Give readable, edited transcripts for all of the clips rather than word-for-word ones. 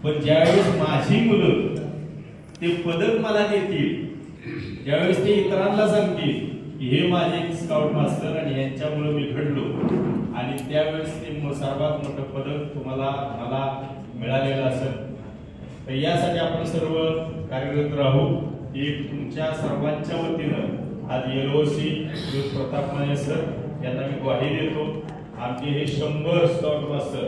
पण ज्यावेळेस माझी मुलं ते पदक मला देतील, ज्यावेळेस ते इतरांना सांगतील की हे माझे स्काउट मास्टर आणि यांच्यामुळे मी घडलो, आणि त्यावेळेस ते सर्वात मोठं पदक तुम्हाला मला मिळालेलं असेल. तर यासाठी आपण सर्व कार्यरत राहू. एक तुमच्या सर्वांच्या वतीनं आज LOC प्रताप माने सर यांना मी ग्वाही देतो. आमचे हे 100 स्काउट मास्टर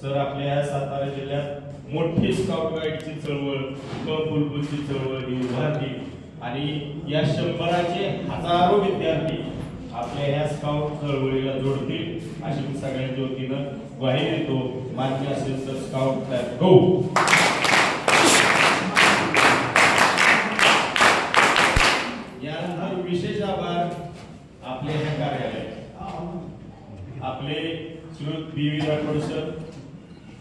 सर आपल्या या सातारा जिल्ह्यात मोठी स्काउट गाईडची चळवळ, फुलफुलची चळवळ ही उभारली, आणि या 100चे हजारो विद्यार्थी आपल्या ह्या स्काउट चळवळीला जोडतील अशी मी सगळ्यांच्या वतीनं ग्वाही देतो. मान्य असेल तर स्काउट तयार हो. यानंतर विशेष आभार आपल्या ह्या कार्यालयात आपले श्रीयुत BV राठोड सर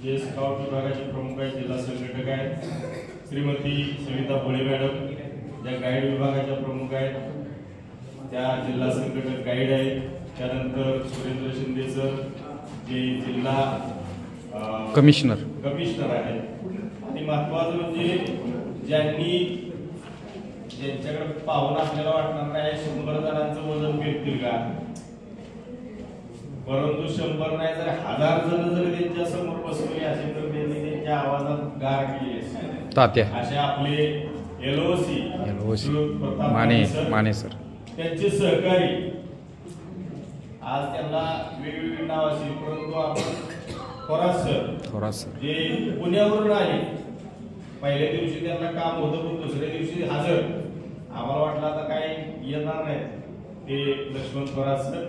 जे स्काउट विभागाचे प्रमुख आहेत, जिल्हा संघटक आहेत, श्रीमती सविता भोळे मॅडम ज्या गाईड विभागाच्या प्रमुख आहेत, त्या जिल्हा संघटक गाईड आहेत, त्यानंतर सुरेंद्र शिंदे सर जे जिल्हा कमिशनर आहेत, आणि महत्वाचं म्हणजे ज्यांच्याकडे पाहून आपल्याला वाटणार नाही 100 जणांचं वजन पेलतील का, परंतु 100 नाही जर 1000 जण जर त्यांच्या समोर बसवली असेल तर त्यांनी त्यांच्या आवाजात गार केली असते. असे आपले LOC प्रताप माने सर त्यांचे सहकारी, आज त्यांना वेगवेगळी नाव असेल, परंतु आपण थोरात सर जे पुण्यावरून आले, पहिल्या दिवशी त्यांना काम होतं पण दुसऱ्या दिवशी हजर. आम्हाला वाटलं आता काय येणार नाही ते लक्ष्मण थोरात सर,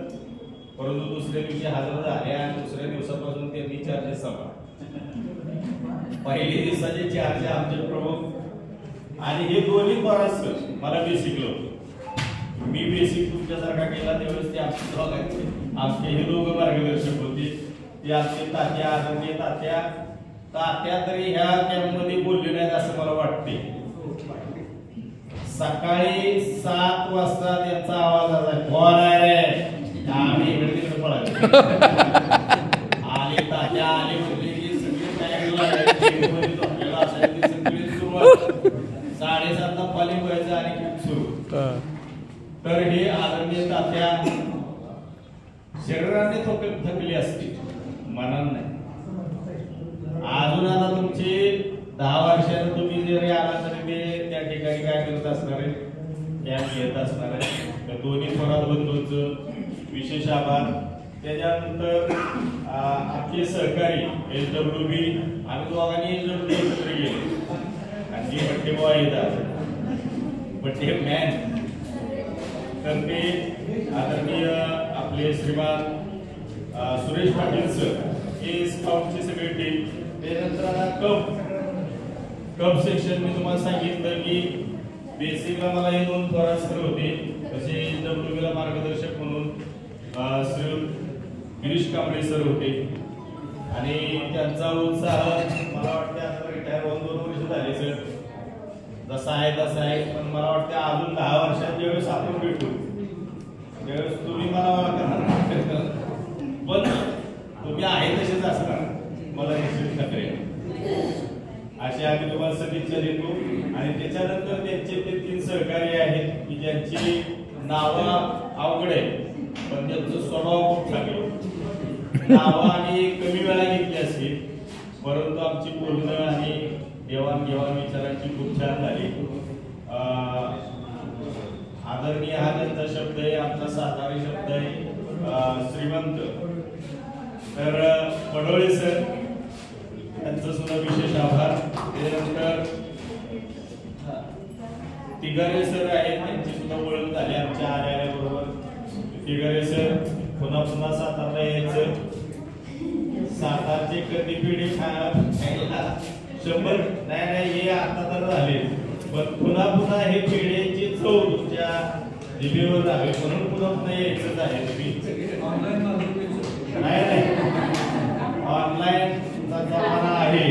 परंतु दुसऱ्या दिवशी हजर झाले आणि दुसऱ्या दिवसापासून त्यांनी चार्जेस सांभाळ. पहिल्या दिवसाचे चार्ज आमचे प्रमुख, आणि हे दोन्ही थोरात सर मला बेसिक होतं. मी बेसिक तुमच्यासारखा केला त्यावेळेस ते आमचे हे दोघं मार्गदर्शक होते. ते आमचे तात्या आदरणीय तात्या तरी ह्या कॅम्पमध्ये बोलले नाहीत असं मला वाटते. सकाळी 7 वाजता त्यांचा आवाज आला, कोण आहे रे, आम्ही इकडे तिकडे पळाले. आले तात्या आले म्हणजे की सगळे तयारीला असायची, सगळी सुरुवात 7:30ला पाली व्हायचं आणि खूप सुरू. तर हे आदरणीय तात्या शरीराने थकली असते, मनाने नाही. अजून आता तुमचे 10 वर्षांनी तुम्ही जरी आला तरी ते त्या ठिकाणी काय करत असणार आहे, कॅम्प घेत असणार आहे. तर दोन्ही थोरात बंधूंचं विशेष आभार. त्याच्यानंतर आपले सहकारी LWB, आम्ही दोघांनी LWB एकत्र गेले, आणि जी बड्डे बॉय येतात बड्डे मॅन, तर ते आदरणीय आपले श्रीमान सुरेश पाटील सर हे स्काउटची सगळी टीम. त्यानंतर आता कप सेक्शन मी तुम्हाला सांगितलं की बेसिकला मला हे 2 थोरात सर होते, तसे LWB ला मार्गदर्शक म्हणून श्री गिरीश कांबळे सर होते, आणि त्यांचा उत्साह मला वाटतं आता रिटायर होऊन 2 वर्ष झाले सर, जसा आहे तसा आहे. पण मला वाटतं अजून 10 वर्षात ज्यावेळेस आपण भेटू त्यावेळेस तुम्ही मला करणार, पण तुम्ही आहे तसेच असणार, मला निश्चित खात्री आहे. अशी आम्ही तुम्हाला सदिच्छा देतो. आणि त्याच्यानंतर त्यांचे ते 3 सहकारी आहेत की ज्यांची नावं अवघड आहे, पण त्यांचा स्वभाव खूप चांगला. नावं आणि कमी वेळा घेतली असतील, परंतु आमची बोलणं आणि देवाणघेवाण विचारांची खूप छान झाली. आदरणीय हा त्यांचा शब्द आहे, आमचा सातारी शब्द आहे श्रीमंत. तर पडोळे सर त्यांचा सुद्धा विशेष आभार. त्यानंतर तिगारे सर आहेत, त्यांची सुद्धा ओळख झाली आमच्या आल्याबरोबर. तिगारे सर पुन्हा सातारला यायचं, सातारचे कधी पिढी खायला 100 नाही हे आता तर झाले, पण पुन्हा हे पिढ्यांची चव तुमच्या जिभेवर राहावी म्हणून पुन्हा यायचंच आहे. तुम्ही ऑनलाईन ऑनलाईन जमाना आहे.